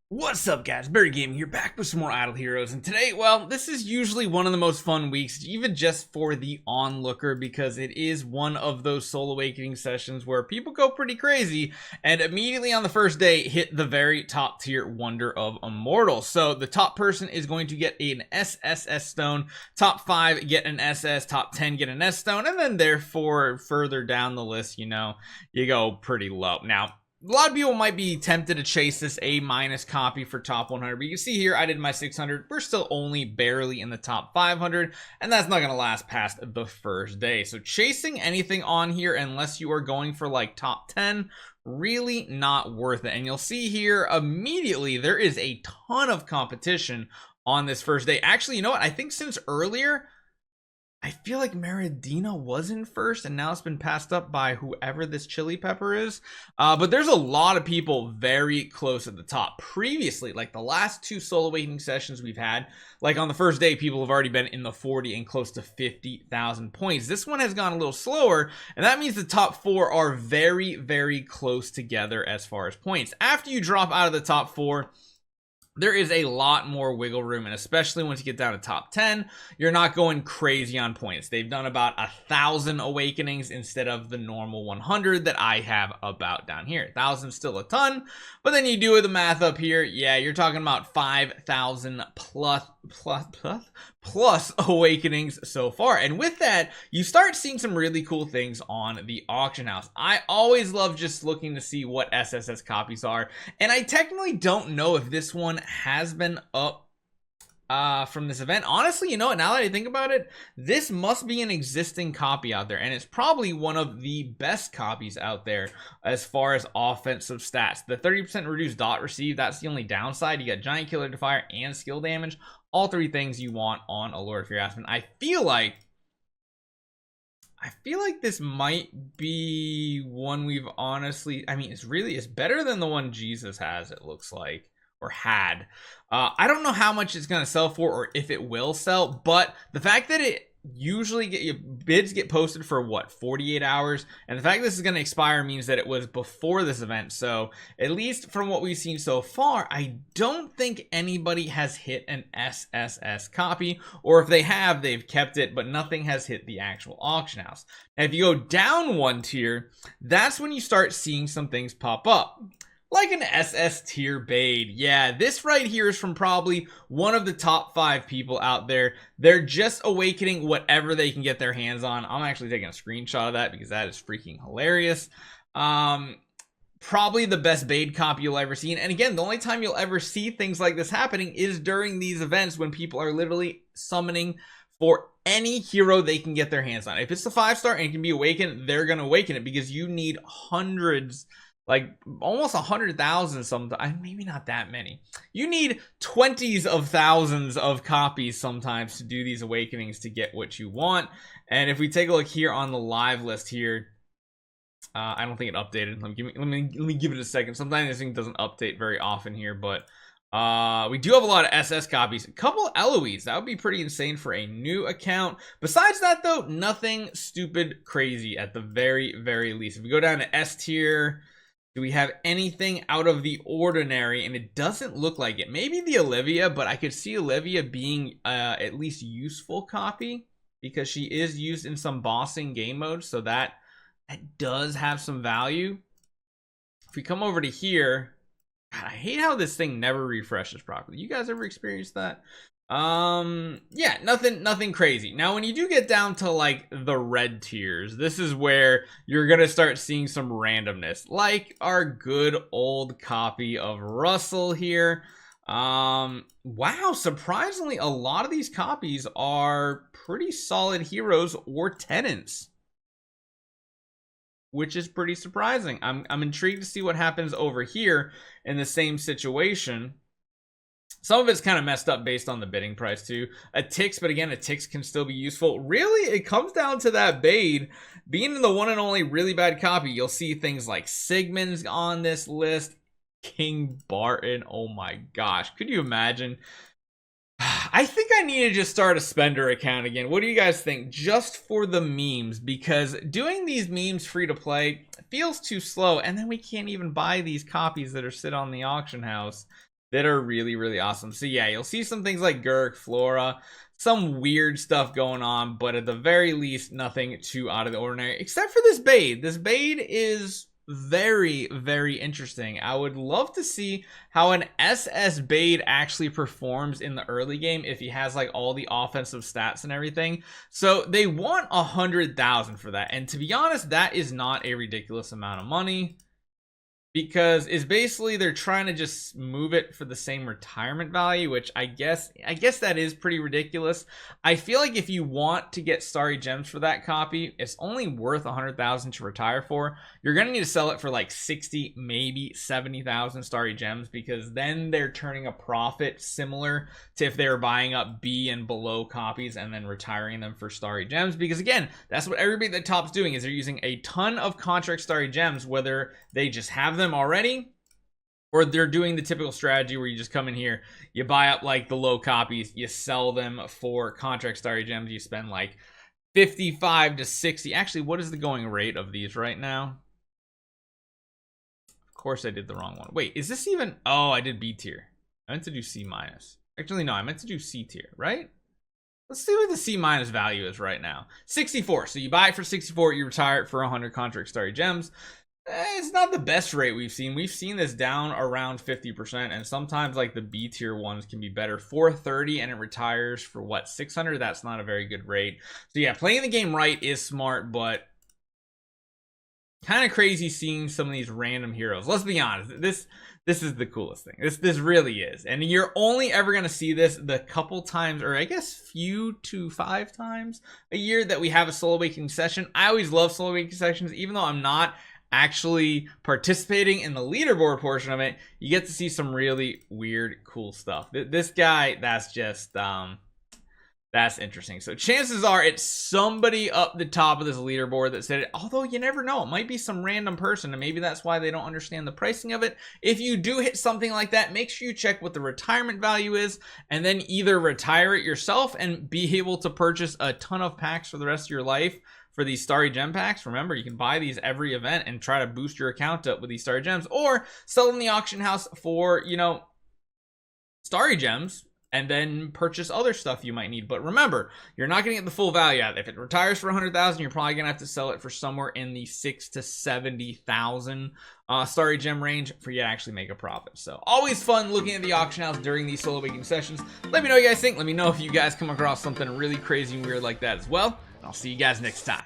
What's up, guys? Barry Gaming here, back with some more Idle Heroes, and today, well, this is usually one of the most fun weeks, even just for the onlooker, because it is one of those Soul Awakening sessions where people go pretty crazy, and immediately on the first day, hit the very top tier Wonder of Immortal. So the top person is going to get an SSS stone, top 5 get an SS, top 10 get an S stone, and then therefore, further down the list, you know, you go pretty low. Now, a lot of people might be tempted to chase this A- copy for top 100, but you can see here I did my 600. We're still only barely in the top 500, and that's not going to last past the first day. So chasing anything on here, unless you are going for like top 10, really not worth it. And you'll see here immediately there is a ton of competition on this first day. Actually, you know what? I think since earlier, I feel like Meridina was in first, and now it's been passed up by whoever this chili pepper is. But there's a lot of people very close at the top. Previously, like the last two Soul Awakening sessions we've had, like on the first day, people have already been in the 40 and close to 50,000 points. This one has gone a little slower, and that means the top 4 are very, very close together as far as points. After you drop out of the top 4, there is a lot more wiggle room, and especially once you get down to top 10, you're not going crazy on points. They've done about 1,000 awakenings instead of the normal 100 that I have about down here. 1,000 still a ton, but then you do the math up here. Yeah, you're talking about 5,000 plus awakenings so far. And with that, you start seeing some really cool things on the auction house. I always love just looking to see what SSS copies are, and I technically don't know if this one has been up from this event. Honestly, you know what, now that I think about it, this must be an existing copy out there, and it's probably one of the best copies out there as far as offensive stats. The 30% reduced dot received, that's the only downside. You got giant killer defier and skill damage, all 3 things you want on a Lord, if you're asking. I feel like this might be one we've honestly, I mean, it's better than the one Jesus has, it looks like, or had. I don't know how much it's going to sell for, or if it will sell, but the fact that it usually bids get posted for what, 48 hours, and the fact this is going to expire means that it was before this event. So at least from what we've seen so far, I don't think anybody has hit an SSS copy, or if they have, they've kept it, but nothing has hit the actual auction house. Now if you go down one tier, that's when you start seeing some things pop up, like an SS tier Baade. Yeah, this right here is from probably one of the top 5 people out there. They're just awakening whatever they can get their hands on. I'm actually taking a screenshot of that because that is freaking hilarious. Probably the best Baade copy you'll ever see. And again, the only time you'll ever see things like this happening is during these events when people are literally summoning for any hero they can get their hands on. If it's a 5-star and it can be awakened, they're going to awaken it, because you need hundreds, like almost 100,000 sometimes, maybe not that many. You need 20s of thousands of copies sometimes to do these awakenings to get what you want. And if we take a look here on the live list here, I don't think it updated. Let me give it a second. Sometimes this thing doesn't update very often here, but we do have a lot of SS copies, a couple Eloise. That would be pretty insane for a new account. Besides that though, nothing stupid crazy at the very, very least. If we go down to S tier, do we have anything out of the ordinary? And it doesn't look like it. Maybe the Olivia, but I could see Olivia being at least useful copy, because she is used in some bossing game modes, so that does have some value. If we come over to here, God, I hate how this thing never refreshes properly. You guys ever experienced that? Yeah, nothing crazy. Now when you do get down to like the red tiers, this is where you're gonna start seeing some randomness, like our good old copy of Russell here. Wow, surprisingly a lot of these copies are pretty solid heroes or tenants, which is pretty surprising. I'm intrigued to see what happens over here in the same situation. Some of it's kind of messed up based on the bidding price too. A Tix, but again, a Tix can still be useful. Really, it comes down to that Baade being in the one and only really bad copy. You'll see things like Sigmund's on this list, King Barton. Oh my gosh, could you imagine? I think I need to just start a spender account again. What do you guys think? Just for the memes, because doing these memes free to play feels too slow, and then we can't even buy these copies that are sit on the auction house that are really, really awesome. So yeah, you'll see some things like Gurk, Flora, some weird stuff going on, but at the very least, nothing too out of the ordinary, except for this Baade. This Baade is very, very interesting. I would love to see how an SS Baade actually performs in the early game if he has like all the offensive stats and everything. So they want 100,000 for that, and to be honest, that is not a ridiculous amount of money, because it's basically they're trying to just move it for the same retirement value, which I guess that is pretty ridiculous. I feel like if you want to get Starry Gems for that copy, it's only worth 100,000 to retire for. You're gonna need to sell it for like 60, maybe 70,000 Starry Gems, because then they're turning a profit similar to if they were buying up B and below copies and then retiring them for Starry Gems. Because again, that's what everybody at the top's doing, is they're using a ton of contract Starry Gems, whether they just have them already or they're doing the typical strategy where you just come in here, you buy up like the low copies, you sell them for contract Starry Gems, you spend like 55 to 60. Actually, what is the going rate of these right now? Of course I did the wrong one. Wait, is this even, oh, I did B tier. I meant to do C minus. Actually, no, I meant to do C tier, right? Let's see what the C minus value is right now. 64. So you buy it for 64, you retire it for 100 contract Starry Gems. It's not the best rate we've seen. We've seen this down around 50%, and sometimes like the B tier ones can be better. 430 and it retires for what, 600? That's not a very good rate. So yeah, playing the game right is smart, but kind of crazy seeing some of these random heroes. Let's be honest, this is the coolest thing. This really is, and you're only ever gonna see this the couple times, or I guess few to 5 times a year that we have a Soul Awakening session. I always love Soul Awakening sessions, even though I'm not actually participating in the leaderboard portion of it. You get to see some really weird, cool stuff. This guy, that's just that's interesting. So chances are it's somebody up the top of this leaderboard that said it, although you never know, it might be some random person, and maybe that's why they don't understand the pricing of it. If you do hit something like that, make sure you check what the retirement value is, and then either retire it yourself and be able to purchase a ton of packs for the rest of your life for these Starry Gem packs. Remember, you can buy these every event and try to boost your account up with these Starry Gems, or sell them in the auction house for, you know, Starry Gems, and then purchase other stuff you might need. But remember, you're not gonna get the full value out of it. If it retires for 100,000, you're probably gonna have to sell it for somewhere in the 6 to 70,000 Starry Gem range for you to actually make a profit. So always fun looking at the auction house during these Soul Awakening sessions. Let me know what you guys think. Let me know if you guys come across something really crazy and weird like that as well. I'll see you guys next time.